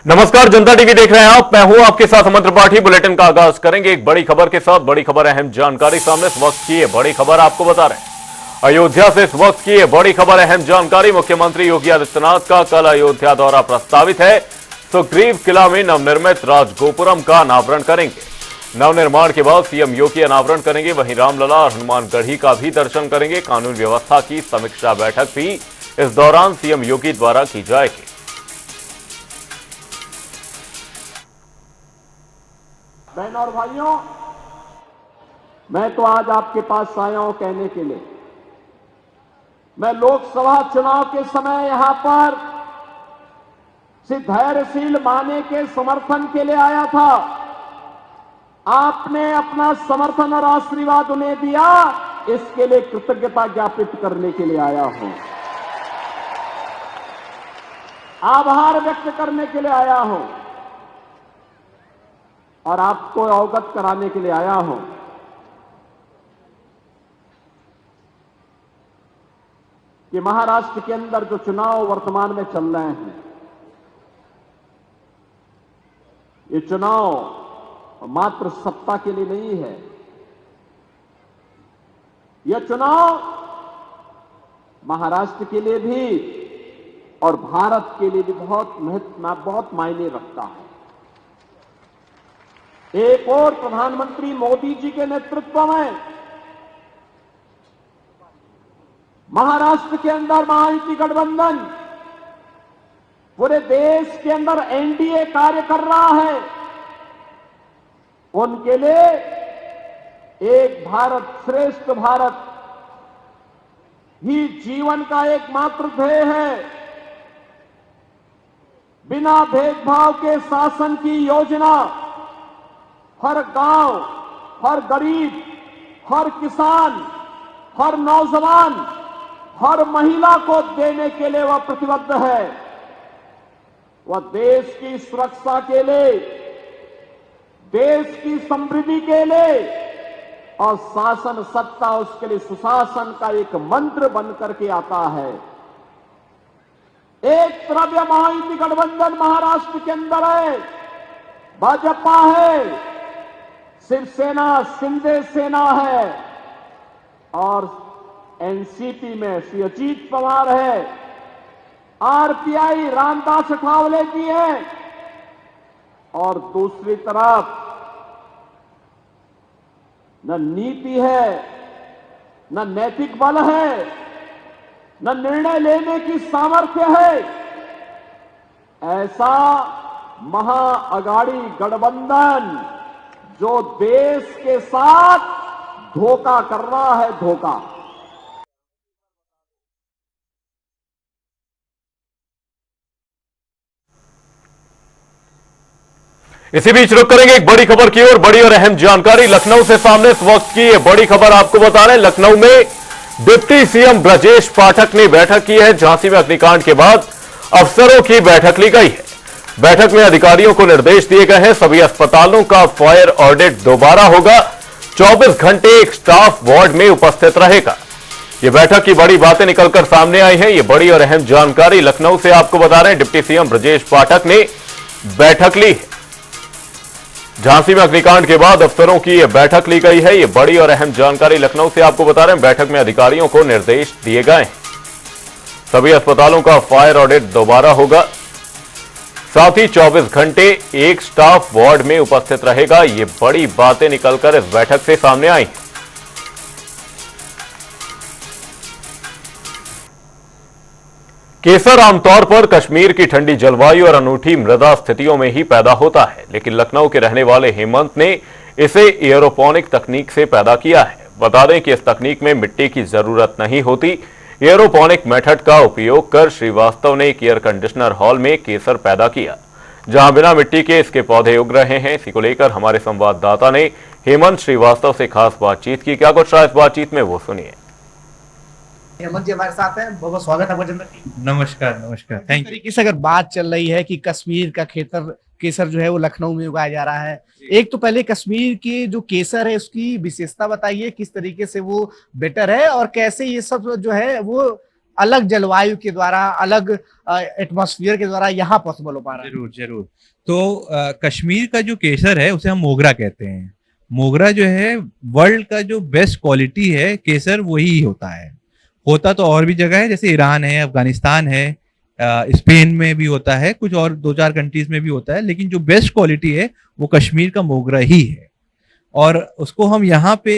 नमस्कार, जनता टीवी देख रहे हैं आप। मैं हूं आपके साथ अमन त्रिपाठी। बुलेटिन का आगाज करेंगे एक बड़ी खबर के साथ। बड़ी खबर, अहम जानकारी सामने इस वक्त की है। बड़ी खबर आपको बता रहे हैं अयोध्या से। इस वक्त की है बड़ी खबर, अहम जानकारी। मुख्यमंत्री योगी आदित्यनाथ का कल अयोध्या दौरा प्रस्तावित है। सुग्रीव किला में नवनिर्मित राजगोपुरम का अनावरण करेंगे। नवनिर्माण के बाद सीएम योगी अनावरण करेंगे। वहीं रामलला और हनुमानगढ़ी का भी दर्शन करेंगे। कानून व्यवस्था की समीक्षा बैठक भी इस दौरान सीएम योगी द्वारा की जाएगी। बहन और भाइयों, मैं तो आज आपके पास आया हूं कहने के लिए, मैं लोकसभा चुनाव के समय यहां पर धैर्यशील माने के समर्थन के लिए आया था। आपने अपना समर्थन और आशीर्वाद उन्हें दिया, इसके लिए कृतज्ञता ज्ञापित करने के लिए आया हूं, आभार व्यक्त करने के लिए आया हूं और आपको अवगत कराने के लिए आया हूं कि महाराष्ट्र के अंदर जो चुनाव वर्तमान में चल रहे हैं, ये चुनाव मात्र सत्ता के लिए नहीं है। यह चुनाव महाराष्ट्र के लिए भी और भारत के लिए भी बहुत मायने रखता है। एक और प्रधानमंत्री मोदी जी के नेतृत्व में महाराष्ट्र के अंदर महायुति गठबंधन पूरे देश के अंदर एनडीए कार्य कर रहा है। उनके लिए एक भारत श्रेष्ठ भारत ही जीवन का एकमात्र ध्येय है। बिना भेदभाव के शासन की योजना हर गांव, हर गरीब, हर किसान, हर नौजवान, हर महिला को देने के लिए वह प्रतिबद्ध है। वह देश की सुरक्षा के लिए, देश की समृद्धि के लिए और शासन सत्ता उसके लिए सुशासन का एक मंत्र बन करके आता है। एक तरफ यह महायुति गठबंधन महाराष्ट्र के अंदर है, भाजपा है, शिवसेना शिंदे सेना है और एनसीपी में श्री अजीत पवार है, आरपीआई रामदास अठावले जी है और दूसरी तरफ न नीति है, न नैतिक बल है, न निर्णय लेने की सामर्थ्य है। ऐसा महाअघाड़ी गठबंधन जो देश के साथ धोखा कर रहा है, धोखा। इसी बीच रुक करेंगे एक बड़ी खबर की ओर। बड़ी और अहम जानकारी लखनऊ से सामने इस वक्त की। यह बड़ी खबर आपको बता रहे हैं, लखनऊ में डिप्टी सीएम ब्रजेश पाठक ने बैठक की है। झांसी में अग्निकांड के बाद अफसरों की बैठक ली गई है। बैठक में अधिकारियों को निर्देश दिए गए हैं, सभी अस्पतालों का फायर ऑडिट दोबारा होगा। 24 घंटे एक स्टाफ वार्ड में उपस्थित रहेगा। यह बैठक की बड़ी बातें निकलकर सामने आई हैं। यह बड़ी और अहम जानकारी लखनऊ से आपको बता रहे हैं। डिप्टी सीएम ब्रजेश पाठक ने बैठक ली है। झांसी में अग्निकांड के बाद अफसरों की यह बैठक ली गई है। यह बड़ी और अहम जानकारी लखनऊ से आपको बता रहे हैं। बैठक में अधिकारियों को निर्देश दिए गए हैं, सभी अस्पतालों का फायर ऑडिट दोबारा होगा। साथ ही 24 घंटे एक स्टाफ वार्ड में उपस्थित रहेगा। ये बड़ी बातें निकलकर इस बैठक से सामने आई। केसर आमतौर पर कश्मीर की ठंडी जलवायु और अनूठी मृदा स्थितियों में ही पैदा होता है, लेकिन लखनऊ के रहने वाले हेमंत ने इसे एयरोपोनिक तकनीक से पैदा किया है। बता दें कि इस तकनीक में मिट्टी की जरूरत नहीं होती। एयरोपोनिक मेथड का उपयोग कर श्रीवास्तव ने एक एयर कंडीशनर हॉल में केसर पैदा किया, जहां बिना मिट्टी के इसके पौधे उग रहे हैं। इसी को लेकर हमारे संवाददाता ने हेमंत श्रीवास्तव से खास बातचीत की। क्या कुछ रहा इस बातचीत में, वो सुनिए। हेमंत जी हमारे साथ हैं, बहुत बहुत स्वागत है आपका जनता टीवी। नमस्कार नमस्कार, थैंक यू। तरीके से अगर बात चल रही है कि कश्मीर का केसर जो है वो लखनऊ में उगाया जा रहा है, एक तो पहले कश्मीर की जो केसर है उसकी विशेषता बताइए, किस तरीके से वो बेटर है और कैसे ये सब जो है वो अलग जलवायु के द्वारा, अलग एटमॉस्फेयर के द्वारा यहाँ पॉसिबल हो पा रहा है। जरूर जरूर। तो कश्मीर का जो केसर है उसे हम मोगरा कहते हैं। मोगरा जो है वर्ल्ड का जो बेस्ट क्वालिटी है केसर वही होता है। होता तो और भी जगह है, जैसे ईरान है, अफगानिस्तान है, स्पेन में भी होता है, कुछ और 2-4 कंट्रीज में भी होता है, लेकिन जो बेस्ट क्वालिटी है वो कश्मीर का मोगरा ही है। और उसको हम यहाँ पे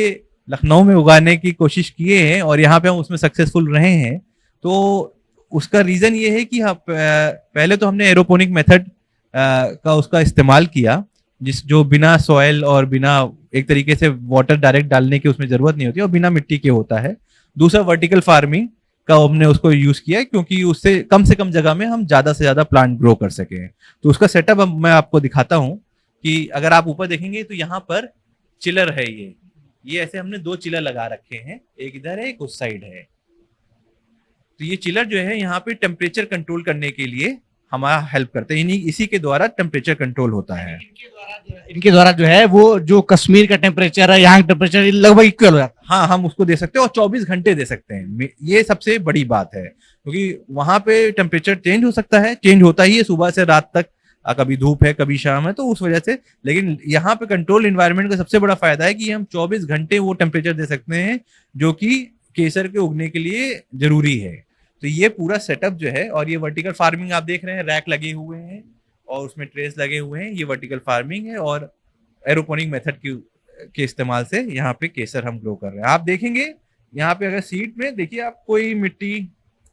लखनऊ में उगाने की कोशिश किए हैं और यहाँ पे हम उसमें सक्सेसफुल रहे हैं। तो उसका रीजन ये है कि पहले तो हमने एरोपोनिक मेथड का उसका इस्तेमाल किया, जो बिना सॉइल और बिना एक तरीके से वाटर डायरेक्ट डालने की उसमें जरूरत नहीं होती और बिना मिट्टी के होता है। दूसरा वर्टिकल फार्मिंग का हमने उसको यूज किया क्योंकि उससे कम से कम जगह में हम ज्यादा से ज्यादा प्लांट ग्रो कर सके। तो उसका सेटअप मैं आपको दिखाता हूँ कि अगर आप ऊपर देखेंगे तो यहाँ पर चिलर है। ये ऐसे हमने 2 चिलर लगा रखे हैं, एक इधर है एक उस साइड है। तो ये चिलर जो है यहाँ पे टेम्परेचर कंट्रोल करने के लिए हमारा हेल्प करते हैं, इसी के द्वारा टेम्परेचर कंट्रोल होता है। इनके द्वारा जो है वो जो कश्मीर का टेम्परेचर है, यहाँ का टेम्परेचर लगभग इक्वल हो जाता है। हाँ, हम उसको दे सकते हैं और 24 घंटे दे सकते हैं। ये सबसे बड़ी बात है क्योंकि वहां पे टेम्परेचर चेंज हो सकता है, चेंज होता ही है सुबह से रात तक, कभी धूप है कभी शाम है, तो उस वजह से। लेकिन यहाँ पे कंट्रोल इन्वायरमेंट का सबसे बड़ा फायदा है कि हम 24 घंटे वो टेम्परेचर दे सकते हैं जो कि केसर के उगने के लिए जरूरी है। तो ये पूरा सेटअप जो है, और ये वर्टिकल फार्मिंग आप देख रहे हैं, रैक लगे हुए हैं और उसमें ट्रेस लगे हुए हैं, ये वर्टिकल फार्मिंग है। और एरोपोनिक मेथड के इस्तेमाल से यहाँ पे केसर हम ग्रो कर रहे हैं। आप देखेंगे यहाँ पे अगर सीड में देखिए आप, कोई मिट्टी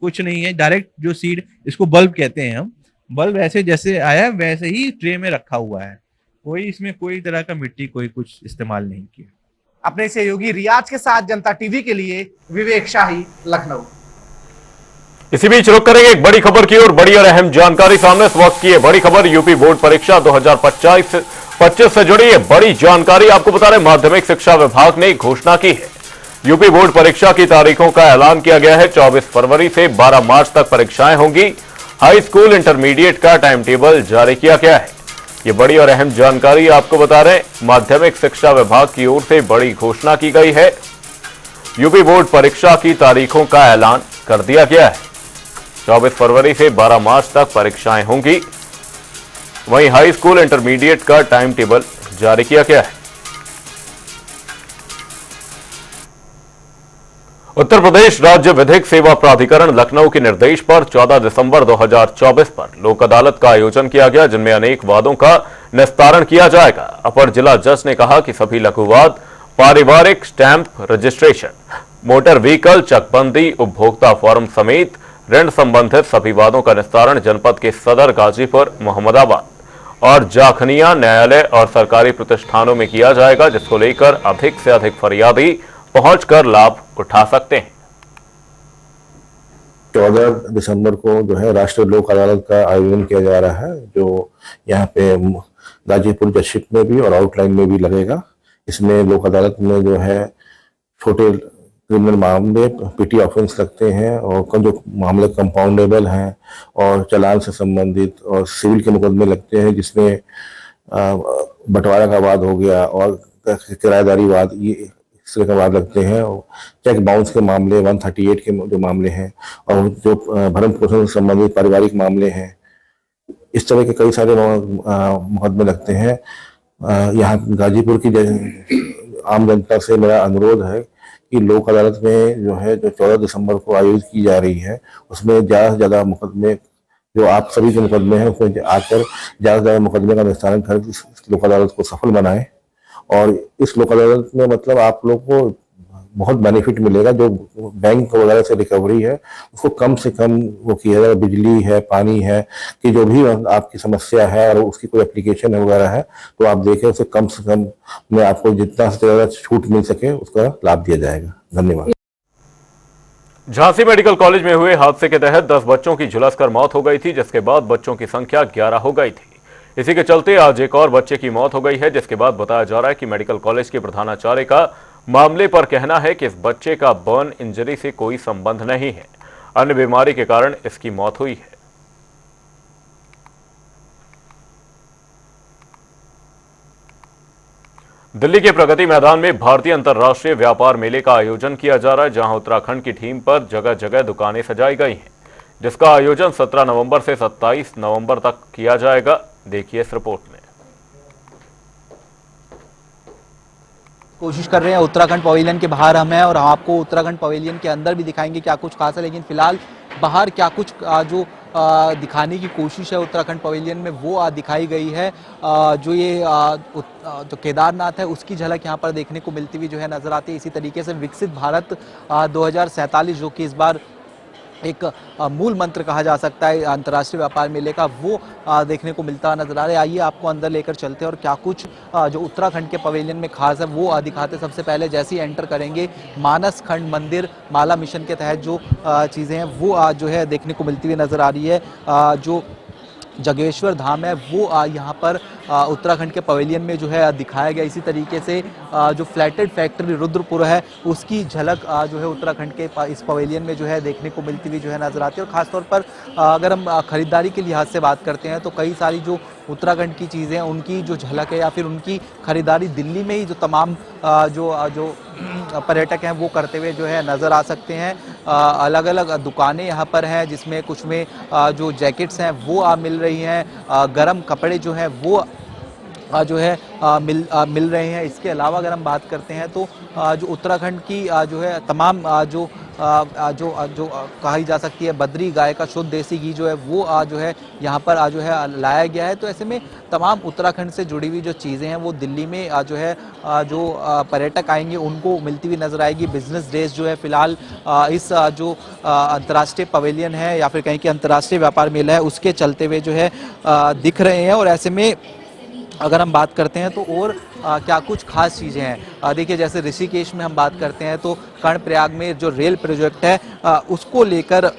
कुछ नहीं है, डायरेक्ट जो सीड, इसको बल्ब कहते हैं हम, बल्ब ऐसे जैसे आया वैसे ही ट्रे में रखा हुआ है, कोई इसमें कोई तरह का मिट्टी कोई कुछ इस्तेमाल नहीं किया। अपने सहयोगी रियाज के साथ जनता टीवी के लिए विवेक शाही, लखनऊ। इसी बीच रुक करेंगे एक बड़ी खबर की ओर। बड़ी और अहम जानकारी सामने इस वक्त की है। बड़ी खबर यूपी बोर्ड परीक्षा 2025 से जुड़ी है बड़ी जानकारी आपको बता रहे, माध्यमिक शिक्षा विभाग ने घोषणा की है। यूपी बोर्ड परीक्षा की तारीखों का ऐलान किया गया है। 24 फरवरी से 12 मार्च तक परीक्षाएं होंगी। हाई स्कूल इंटरमीडिएट का टाइम टेबल जारी किया गया है। ये बड़ी और अहम जानकारी आपको बता रहे, माध्यमिक शिक्षा विभाग की ओर से बड़ी घोषणा की गई है। यूपी बोर्ड परीक्षा की तारीखों का ऐलान कर दिया गया है। 24 फरवरी से 12 मार्च तक परीक्षाएं होंगी। वहीं हाई स्कूल इंटरमीडिएट का टाइम टेबल जारी किया गया है। उत्तर प्रदेश राज्य विधिक सेवा प्राधिकरण लखनऊ के निर्देश पर 14 दिसंबर 2024 पर लोक अदालत का आयोजन किया गया, जिनमें अनेक वादों का निस्तारण किया जाएगा। अपर जिला जज ने कहा कि सभी लघु वाद, पारिवारिक स्टैंप रजिस्ट्रेशन, मोटर व्हीकल चकबंदी, उपभोक्ता फॉर्म समेत ऋण संबंधित सभी वादों का निस्तारण जनपद के सदर, गाजीपुर, मोहम्मदाबाद और जाखनिया न्यायालय और सरकारी प्रतिष्ठानों में किया जाएगा, जिसको लेकर अधिक से अधिक फरियादी पहुंचकर लाभ उठा सकते हैं। 14 दिसंबर को जो है राष्ट्रीय लोक अदालत का आयोजन किया जा रहा है, जो यहाँ पे गाजीपुर जजशिप में भी और आउटलाइन में भी लगेगा। इसमें लोक अदालत में जो है छोटे क्रिमिनल मामले, पीटी ऑफेंस लगते हैं और जो मामले कंपाउंडेबल हैं और चालान से संबंधित और सिविल के मुकदमे लगते हैं, जिसमें बंटवारा का वाद हो गया और किराएदारी वाद, ये इस तरह का वाद लगते हैं। चेक बाउंस के मामले 138 के जो मामले हैं और जो भरण पोषण से संबंधित पारिवारिक मामले हैं, इस तरह के कई सारे मुकदमे लगते हैं। यहाँ गाजीपुर की आम जनता से मेरा अनुरोध है कि लोक अदालत में जो है जो 14 दिसंबर को आयोजित की जा रही है, उसमें ज़्यादा से ज़्यादा मुकदमे, जो आप सभी के मुकदमे हैं, उसमें आकर ज़्यादा से ज़्यादा मुकदमे का निस्तारण कर इस लोक अदालत को सफल बनाएं। और इस लोक अदालत में मतलब आप लोग को बहुत बेनिफिट मिलेगा। जो बैंक वगैरह से रिकवरी है उसको कम से कम वो किया जाएगा। बिजली है, पानी है, कि जो भी आपकी समस्या है और उसकी कोई एप्लीकेशन वगैरह है तो आप देखें, उसे कम से कम में आपको जितना से ज़्यादा छूट मिल सके उसका लाभ दिया जाएगा। धन्यवाद। झांसी मेडिकल कॉलेज में हुए हादसे के तहत 10 बच्चों की झुलसकर मौत हो गई थी, जिसके बाद बच्चों की संख्या 11 हो गई थी। इसी के चलते आज एक और बच्चे की मौत हो गई है, जिसके बाद बताया जा रहा है कि मेडिकल कॉलेज के प्रधानाचार्य का मामले पर कहना है कि इस बच्चे का बर्न इंजरी से कोई संबंध नहीं है, अन्य बीमारी के कारण इसकी मौत हुई है। दिल्ली के प्रगति मैदान में भारतीय अंतर्राष्ट्रीय व्यापार मेले का आयोजन किया जा रहा है, जहां उत्तराखंड की थीम पर जगह जगह दुकानें सजाई गई हैं, जिसका आयोजन 17 नवंबर से 27 नवंबर तक किया जाएगा। देखिए इस रिपोर्ट में। कोशिश कर रहे हैं। उत्तराखंड पवेलियन के बाहर हम हैं और हम आपको उत्तराखंड पवेलियन के अंदर भी दिखाएंगे क्या कुछ खास है, लेकिन फिलहाल बाहर क्या कुछ जो दिखाने की कोशिश है उत्तराखंड पवेलियन में वो दिखाई गई है। जो ये जो केदारनाथ है उसकी झलक यहाँ पर देखने को मिलती हुई जो है नजर आती है। इसी तरीके से विकसित भारत 2047 जो कि इस बार एक मूल मंत्र कहा जा सकता है अंतर्राष्ट्रीय व्यापार मेले का, वो देखने को मिलता नजर आ रहा है। आइए आपको अंदर लेकर चलते हैं और क्या कुछ जो उत्तराखंड के पवेलियन में खास है वो दिखाते। सबसे पहले जैसे ही एंटर करेंगे मानस खंड मंदिर माला मिशन के तहत जो चीज़ें हैं वो जो है देखने को मिलती हुई नजर आ रही है। जो जगेश्वर धाम है वो यहाँ पर उत्तराखंड के पवेलियन में जो है दिखाया गया। इसी तरीके से जो फ्लैटेड फैक्ट्री रुद्रपुर है उसकी झलक जो है उत्तराखंड के इस पवेलियन में जो है देखने को मिलती हुई जो है नजर आती है। और ख़ासतौर पर अगर हम खरीदारी के लिहाज से बात करते हैं तो कई सारी जो उत्तराखंड की चीज़ें हैं उनकी जो झलक है या फिर उनकी खरीदारी दिल्ली में ही जो तमाम जो पर्यटक हैं वो करते हुए जो है नज़र आ सकते हैं। अलग अलग दुकानें यहाँ पर हैं जिसमें कुछ में जो जैकेट्स हैं वो मिल रही हैं, गर्म कपड़े जो हैं वो जो है मिल रहे हैं। इसके अलावा अगर हम बात करते हैं तो जो उत्तराखंड की जो है तमाम जो कही जा सकती है बद्री गाय का शुद्ध देसी घी जो है वो जो है यहाँ पर जो है लाया गया है। तो ऐसे में तमाम उत्तराखंड से जुड़ी हुई जो चीज़ें हैं वो दिल्ली में जो है जो पर्यटक आएंगे उनको मिलती हुई नजर आएगी। बिजनेस डेज जो है फिलहाल इस जो अंतर्राष्ट्रीय पवेलियन है या फिर कहीं की अंतर्राष्ट्रीय व्यापार मेला है उसके चलते हुए जो है दिख रहे हैं। और ऐसे में अगर हम बात करते हैं तो और क्या कुछ खास चीज़ें हैं। देखिए जैसे ऋषिकेश में हम बात करते हैं तो कर्णप्रयाग में जो रेल प्रोजेक्ट है उसको लेकर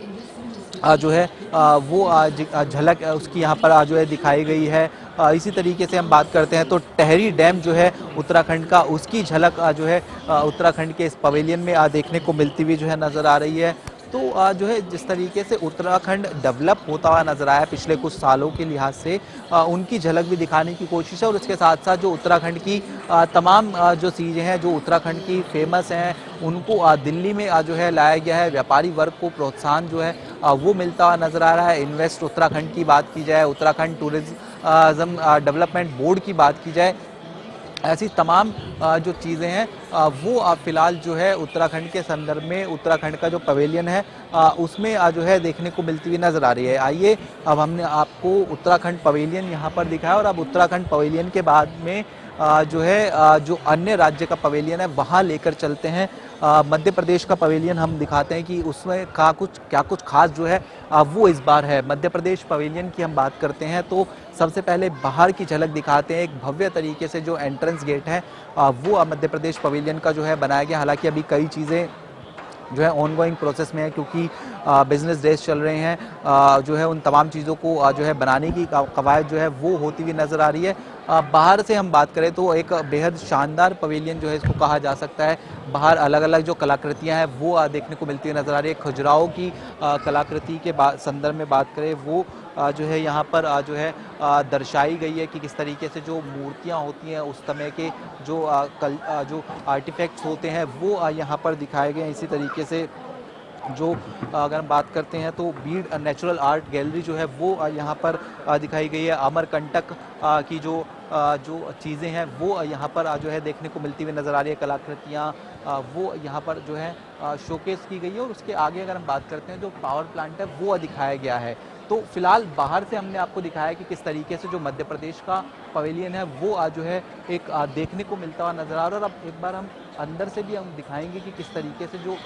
जो है वो झलक उसकी यहाँ पर जो है दिखाई गई है। इसी तरीके से हम बात करते हैं तो टेहरी डैम जो है उत्तराखंड का उसकी झलक जो है उत्तराखंड के इस पवेलियन में देखने को मिलती हुई जो है नज़र आ रही है। तो जो है जिस तरीके से उत्तराखंड डेवलप होता हुआ नजर आया पिछले कुछ सालों के लिहाज से उनकी झलक भी दिखाने की कोशिश है। और इसके साथ साथ जो उत्तराखंड की तमाम जो चीज़ें हैं जो उत्तराखंड की फेमस हैं उनको दिल्ली में जो है लाया गया है। व्यापारी वर्ग को प्रोत्साहन जो है वो मिलता हुआ नजर आ रहा है। इन्वेस्ट उत्तराखंड की बात की जाए, उत्तराखंड टूरिज्म डेवलपमेंट बोर्ड की बात की जाए, ऐसी तमाम जो चीज़ें हैं वो फिलहाल जो है उत्तराखंड के संदर्भ में उत्तराखंड का जो पवेलियन है उसमें जो है देखने को मिलती हुई नज़र आ रही है। आइए अब हमने आपको उत्तराखंड पवेलियन यहाँ पर दिखाया और अब उत्तराखंड पवेलियन के बाद में जो है जो अन्य राज्य का पवेलियन है वहाँ लेकर चलते हैं। मध्य प्रदेश का पवेलियन हम दिखाते हैं कि उसमें क्या कुछ खास जो है वो इस बार है। मध्य प्रदेश पवेलियन की हम बात करते हैं तो सबसे पहले बाहर की झलक दिखाते हैं। एक भव्य तरीके से जो एंट्रेंस गेट है वो मध्य प्रदेश पवेलियन का जो है बनाया गया। हालांकि अभी कई चीज़ें जो है ऑनगोइंग प्रोसेस में है क्योंकि बिजनेस डेज चल रहे हैं। जो है उन तमाम चीज़ों को जो है बनाने की कवायद जो है वो होती हुई नज़र आ रही है। बाहर से हम बात करें तो एक बेहद शानदार पवेलियन जो है इसको कहा जा सकता है। बाहर अलग अलग जो कलाकृतियां हैं वो देखने को मिलती हुई नज़र आ रही है। खजुराहो की कलाकृति के संदर्भ में बात करें वो जो है यहाँ पर जो है दर्शाई गई है कि किस तरीके से जो मूर्तियाँ होती हैं उस समय के जो जो आर्टिफैक्ट्स होते हैं वो यहाँ पर दिखाए गए हैं। इसी तरीके से जो अगर हम बात करते हैं तो बीड नेचुरल आर्ट गैलरी जो है वो यहाँ पर दिखाई गई है। अमरकंटक की जो चीज़ें हैं वो यहाँ पर जो है देखने को मिलती हुई नज़र आ रही है। कलाकृतियाँ वो यहाँ पर जो है शोकेस की गई है। और उसके आगे अगर हम बात करते हैं जो पावर प्लांट है वो दिखाया गया है। तो फिलहाल बाहर से हमने आपको दिखाया कि किस तरीके से जो मध्य प्रदेश का पवेलियन है वो जो है एक देखने को मिलता हुआ नज़र आ रहा है। और अब एक बार हम अंदर से भी हम दिखाएंगे कि किस तरीके से जो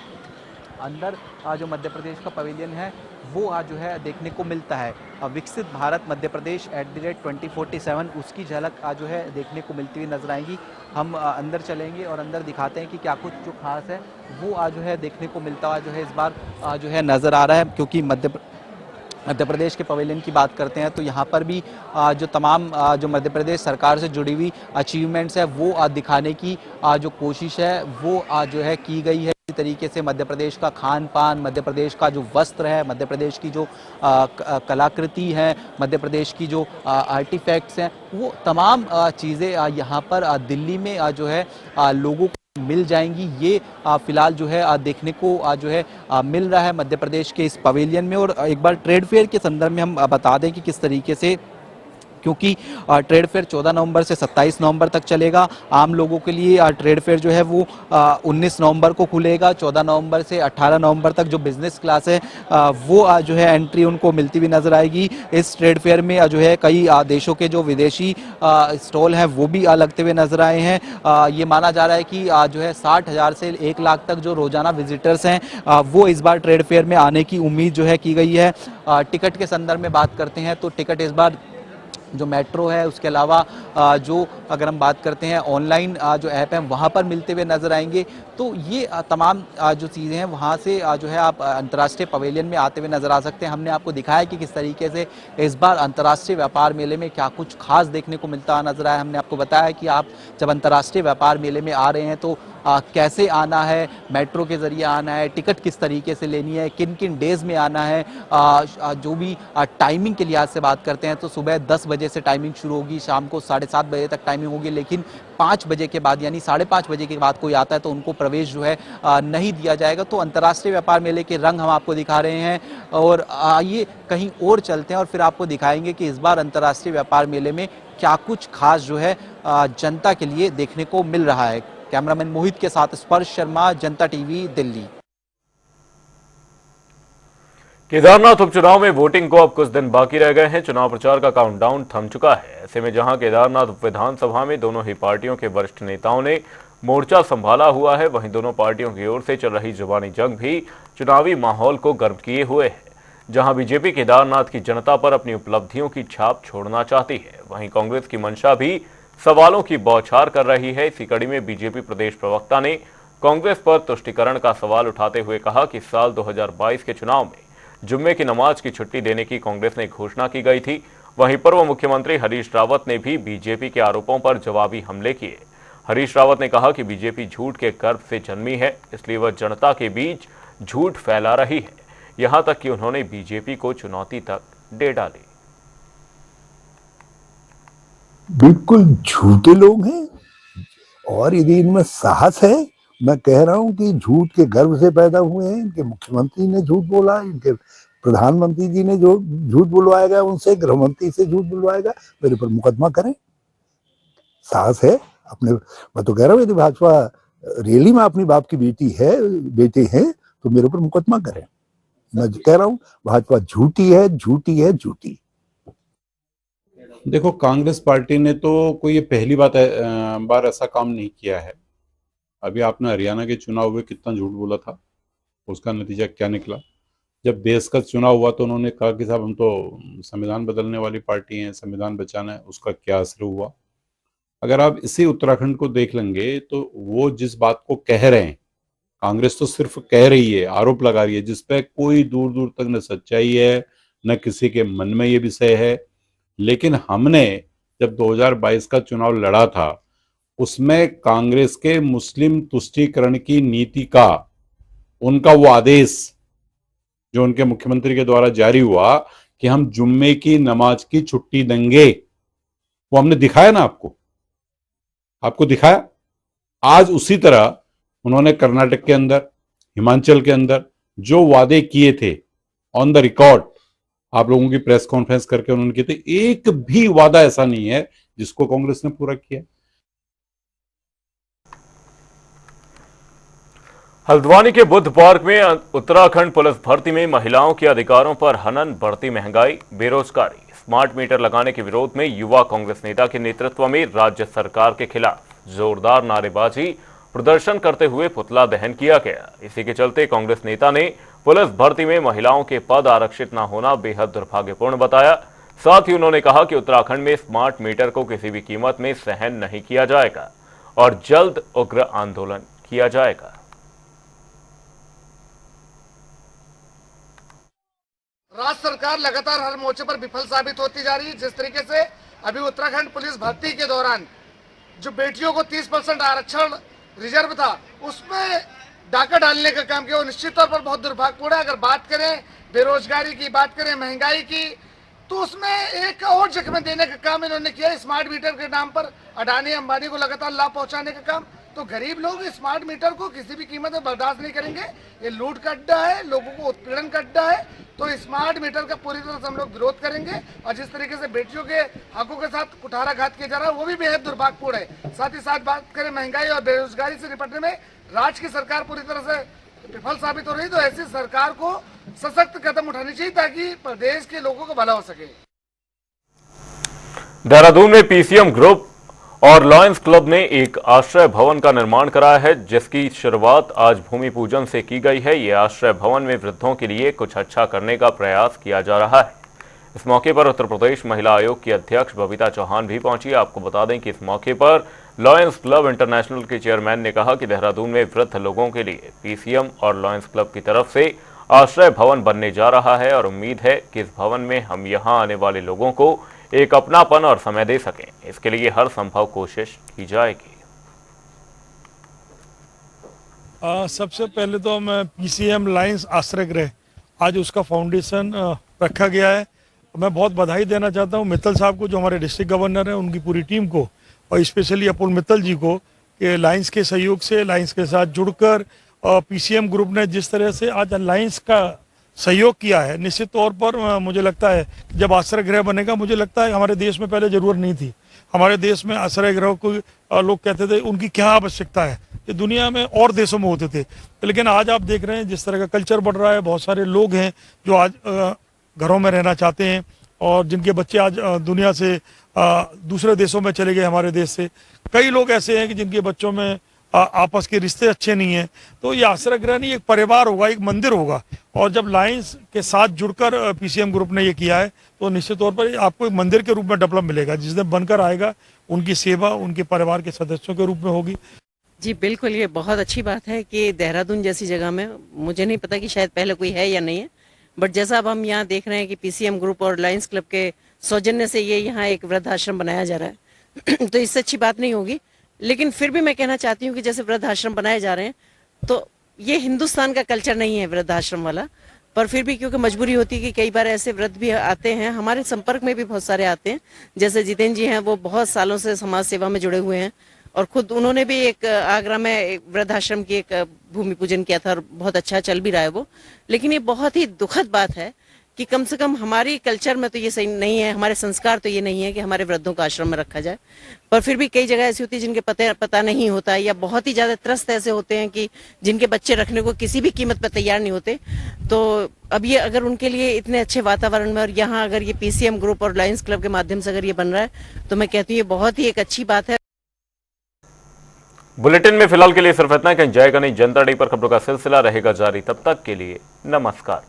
अंदर जो मध्य प्रदेश का पवेलियन है वो जो है देखने को मिलता है। विकसित भारत मध्य प्रदेश @2047 उसकी झलक जो है देखने को मिलती हुई नजर आएगी। हम अंदर चलेंगे और अंदर दिखाते हैं कि क्या कुछ जो खास है वो जो है देखने को मिलता हुआ जो है इस बार जो है नज़र आ रहा है। क्योंकि मध्य प्रदेश के पवेलियन की बात करते हैं तो यहाँ पर भी जो तमाम जो मध्य प्रदेश सरकार से जुड़ी हुई अचीवमेंट्स है वो दिखाने की जो कोशिश है वो जो है की गई है। इसी तरीके से मध्य प्रदेश का खान पान, मध्य प्रदेश का जो वस्त्र है, मध्य प्रदेश की जो कलाकृति है, मध्य प्रदेश की जो आर्टिफैक्ट्स हैं, वो तमाम चीज़ें यहाँ पर दिल्ली में जो है लोगों को मिल जाएंगी। ये फिलहाल जो है देखने को जो है मिल रहा है मध्य प्रदेश के इस पवेलियन में। और एक बार ट्रेड फेयर के संदर्भ में हम बता दें कि किस तरीके से, क्योंकि ट्रेड फेयर 14 नवंबर से 27 नवंबर तक चलेगा। आम लोगों के लिए ट्रेड फेयर जो है वो 19 नवंबर को खुलेगा। 14 नवंबर से 18 नवंबर तक जो बिजनेस क्लास है वो जो है एंट्री उनको मिलती हुई नजर आएगी। इस ट्रेड फेयर में जो है कई देशों के जो विदेशी स्टॉल हैं वो भी लगते हुए नजर आए हैं। ये माना जा रहा है कि जो है 60,000 से 1 लाख तक जो रोजाना विजिटर्स हैं वो इस बार ट्रेड फेयर में आने की उम्मीद जो है की गई है। टिकट के संदर्भ में बात करते हैं तो टिकट इस बार जो मेट्रो है, उसके अलावा जो अगर हम बात करते हैं ऑनलाइन जो ऐप है वहाँ पर मिलते हुए नजर आएंगे। तो ये तमाम जो चीज़ें हैं वहाँ से जो है आप अंतर्राष्ट्रीय पवेलियन में आते हुए नजर आ सकते हैं। हमने आपको दिखाया कि किस तरीके से इस बार अंतर्राष्ट्रीय व्यापार मेले में क्या कुछ खास देखने को मिलता नजर आया। हमने आपको बताया कि आप जब अंतर्राष्ट्रीय व्यापार मेले में आ रहे हैं तो कैसे आना है, मेट्रो के जरिए आना है, टिकट किस तरीके से लेनी है, किन किन डेज में आना है। जो भी टाइमिंग के लिहाज से बात करते हैं तो सुबह 10 बजे से टाइमिंग शुरू होगी, शाम को 7:30 बजे तक टाइमिंग होगी, लेकिन 5 बजे के बाद यानी 5:30 बजे के बाद कोई आता है तो उनको प्रवेश जो है नहीं दिया जाएगा। तो अंतर्राष्ट्रीय व्यापार मेले के रंग हम आपको दिखा रहे हैं और आइए कहीं और चलते हैं और फिर आपको दिखाएंगे कि इस बार अंतर्राष्ट्रीय व्यापार मेले में क्या कुछ खास जो है जनता के लिए देखने को मिल रहा है। कैमरामैन मोहित के साथ स्पर्श शर्मा, जनता टीवी, दिल्ली। केदारनाथ उपचुनाव में वोटिंग को अब कुछ दिन बाकी रह गए हैं। चुनाव प्रचार का काउंटडाउन थम चुका है। ऐसे में जहां केदारनाथ विधानसभा में दोनों ही पार्टियों के वरिष्ठ नेताओं ने मोर्चा संभाला हुआ है, वहीं दोनों पार्टियों की ओर से चल रही जुबानी जंग भी चुनावी माहौल को गर्म किए हुए है। जहां बीजेपी केदारनाथ की जनता पर अपनी उपलब्धियों की छाप छोड़ना चाहती है, वहीं कांग्रेस की मंशा भी सवालों की बौछार कर रही है। इसी कड़ी में बीजेपी प्रदेश प्रवक्ता ने कांग्रेस पर तुष्टीकरण का सवाल उठाते हुए कहा कि साल 2022 के चुनाव में जुम्मे की नमाज की छुट्टी देने की कांग्रेस ने घोषणा की गई थी। वहीं पूर्व मुख्यमंत्री हरीश रावत ने भी बीजेपी के आरोपों पर जवाबी हमले किए। हरीश रावत ने कहा कि बीजेपी झूठ के गर्भ से जन्मी है, इसलिए वह जनता के बीच झूठ फैला रही है। यहां तक कि उन्होंने बीजेपी को चुनौती तक दे डाली। बिल्कुल झूठे लोग हैं और यदि इनमें साहस है, मैं कह रहा हूं कि झूठ के गर्भ से पैदा हुए हैं। इनके मुख्यमंत्री ने झूठ बोला, इनके प्रधानमंत्री जी ने जो झूठ बुलवाएगा उनसे, गृहमंत्री से झूठ बुलवाएगा, मेरे पर मुकदमा करें। साहस है अपने। मैं तो कह रहा हूँ यदि भाजपा रैली में अपनी बाप की बेटे हैं तो मेरे ऊपर मुकदमा करें। मैं कह रहा हूँ भाजपा झूठी है, झूठी है, झूठी। देखो, कांग्रेस पार्टी ने तो कोई ये पहली बार ऐसा काम नहीं किया है। अभी आपने हरियाणा के चुनाव हुए, कितना झूठ बोला था, उसका नतीजा क्या निकला। जब देश का चुनाव हुआ तो उन्होंने कहा कि साहब हम तो संविधान बदलने वाली पार्टी हैं, संविधान बचाना है, उसका क्या असर हुआ। अगर आप इसी उत्तराखंड को देख लेंगे तो वो जिस बात को कह रहे हैं, कांग्रेस तो सिर्फ कह रही है, आरोप लगा रही है, जिसपे कोई दूर दूर तक न सच्चाई है न किसी के मन में ये विषय है। लेकिन हमने जब 2022 का चुनाव लड़ा था उसमें कांग्रेस के मुस्लिम तुष्टीकरण की नीति का, उनका वो आदेश जो उनके मुख्यमंत्री के द्वारा जारी हुआ कि हम जुम्मे की नमाज की छुट्टी देंगे, वो हमने दिखाया ना आपको दिखाया। आज उसी तरह उन्होंने कर्नाटक के अंदर, हिमाचल के अंदर जो वादे किए थे ऑन द रिकॉर्ड, आप लोगों की प्रेस कॉन्फ्रेंस करके उन्होंने किए थे, एक भी वादा ऐसा नहीं है जिसको कांग्रेस ने पूरा किया। हल्द्वानी के बुद्ध पार्क में उत्तराखंड पुलिस भर्ती में महिलाओं के अधिकारों पर हनन, बढ़ती महंगाई, बेरोजगारी, स्मार्ट मीटर लगाने के विरोध में युवा कांग्रेस नेता के नेतृत्व में राज्य सरकार के खिलाफ जोरदार नारेबाजी, प्रदर्शन करते हुए पुतला दहन किया गया। इसी के चलते कांग्रेस नेता ने पुलिस भर्ती में महिलाओं के पद आरक्षित न होना बेहद दुर्भाग्यपूर्ण बताया। साथ ही उन्होंने कहा कि उत्तराखंड में स्मार्ट मीटर को किसी भी कीमत में सहन नहीं किया जाएगा और जल्द उग्र आंदोलन किया जाएगा। राज्य सरकार लगातार हर मोर्चे पर विफल साबित होती जा रही है। जिस तरीके से अभी उत्तराखंड पुलिस भर्ती के दौरान जो बेटियों को 30% आरक्षण रिजर्व था, उसमें डाका डालने का काम किया, वो निश्चित तौर पर बहुत दुर्भाग्यपूर्ण है। अगर बात करें बेरोजगारी की, बात करें महंगाई की, तो उसमें एक और जख्म देने का काम इन्होंने किया। स्मार्ट मीटर के नाम पर अडानी अंबानी को लगातार लाभ पहुंचाने का काम। तो गरीब लोग स्मार्ट मीटर को किसी भी कीमत में बर्दाश्त नहीं करेंगे। ये लूट का अड्डा है, लोगों को उत्पीड़न का अड्डा है। तो स्मार्ट मीटर का पूरी तरह से हम लोग विरोध करेंगे। और जिस तरीके से बेटियों के हकों के साथ कुठाराघात किया जा रहा है, वो भी बेहद दुर्भाग्यपूर्ण है। साथ ही साथ बात करें महंगाई और बेरोजगारी से निपटने में राज्य की सरकार पूरी तरह से विफल साबित हो रही। तो ऐसी सरकार को सशक्त कदम उठानी चाहिए ताकि प्रदेश के लोगों को भला हो सके। देहरादून में पीसीएम ग्रुप और लॉयंस क्लब ने एक आश्रय भवन का निर्माण कराया है, जिसकी शुरुआत आज भूमि पूजन से की गई है। ये आश्रय भवन में वृद्धों के लिए कुछ अच्छा करने का प्रयास किया जा रहा है। इस मौके पर उत्तर प्रदेश महिला आयोग की अध्यक्ष बबीता चौहान भी पहुंची। आपको बता दें कि इस मौके पर लॉयंस क्लब इंटरनेशनल के चेयरमैन ने कहा कि देहरादून में वृद्ध लोगों के लिए पीसीएम और लॉयंस क्लब की तरफ से आश्रय भवन बनने जा रहा है और उम्मीद है कि इस भवन में हम यहां आने वाले लोगों को एक अपनापन और समय दे सकें। इसके लिए हर संभव कोशिश की जाएगी। सबसे पहले तो मैं पीसीएम लायंस आश्रय गृह आज उसका फाउंडेशन रखा गया है। मैं बहुत बधाई देना चाहता हूं मित्तल साहब को, जो हमारे डिस्ट्रिक्ट गवर्नर हैं, उनकी पूरी टीम को, और स्पेशली अपुल मित्तल जी को, कि लायंस के सहयोग से, लायंस के साथ जुड़कर पीसीएम ग्रुप ने जिस तरह से आज लायंस का सहयोग किया है, निश्चित तौर पर मुझे लगता है जब आश्रय गृह बनेगा, मुझे लगता है हमारे देश में पहले जरूरत नहीं थी। हमारे देश में आश्रय गृह को लोग कहते थे उनकी क्या आवश्यकता है, ये दुनिया में और देशों में होते थे। लेकिन आज आप देख रहे हैं जिस तरह का कल्चर बढ़ रहा है, बहुत सारे लोग हैं जो आज घरों में रहना चाहते हैं और जिनके बच्चे आज दुनिया से दूसरे देशों में चले गए, हमारे देश से। कई लोग ऐसे हैं कि जिनके बच्चों में आपस के रिश्ते अच्छे नहीं हैं। तो ये आश्रय गृह नहीं, एक परिवार होगा, एक मंदिर होगा। और जब लायंस के साथ जुड़कर पीसीएम ग्रुप ने ये किया है, तो निश्चित तौर पर आपको एक मंदिर के रूप में डेवलप मिलेगा। जिस दिन बनकर आएगा, उनकी सेवा उनके परिवार के सदस्यों के रूप में होगी। जी बिल्कुल, ये बहुत अच्छी बात है कि देहरादून जैसी जगह में, मुझे नहीं पता कि शायद पहले कोई है या नहीं है, बट जैसा अब हम यहाँ देख रहे हैं कि पीसीएम ग्रुप और लायंस क्लब के सौजन्य से ये यहाँ एक वृद्धाश्रम बनाया जा रहा है तो इससे अच्छी बात नहीं होगी। लेकिन फिर भी मैं कहना चाहती हूँ कि जैसे वृद्धाश्रम बनाए जा रहे हैं, तो ये हिंदुस्तान का कल्चर नहीं है वृद्धाश्रम वाला, पर फिर भी क्योंकि मजबूरी होती है कि कई बार ऐसे वृद्ध भी आते हैं, हमारे संपर्क में भी बहुत सारे आते हैं। जैसे जितेंद्र जी हैं, वो बहुत सालों से समाज सेवा में जुड़े हुए हैं और खुद उन्होंने भी एक आगरा में एक वृद्धाश्रम की एक भूमि पूजन किया था और बहुत अच्छा चल भी रहा है वो। लेकिन ये बहुत ही दुखद बात है कि कम से कम हमारी कल्चर में तो ये सही नहीं है, हमारे संस्कार तो ये नहीं है कि हमारे वृद्धों को आश्रम में रखा जाए। पर फिर भी कई जगह ऐसी होती है जिनके पता नहीं होता, या बहुत ही ज्यादा त्रस्त ऐसे होते हैं कि जिनके बच्चे रखने को किसी भी कीमत पर तैयार नहीं होते। तो अब ये अगर उनके लिए इतने अच्छे वातावरण में, और यहाँ अगर ये पीसीएम ग्रुप और लायंस क्लब के माध्यम से अगर ये बन रहा है, तो मैं कहती हूँ ये बहुत ही एक अच्छी बात है। बुलेटिन में फिलहाल के लिए सिर्फ इतना। कहीं जाएगा नहीं, जनता डे पर खबरों का सिलसिला रहेगा जारी। तब तक के लिए नमस्कार।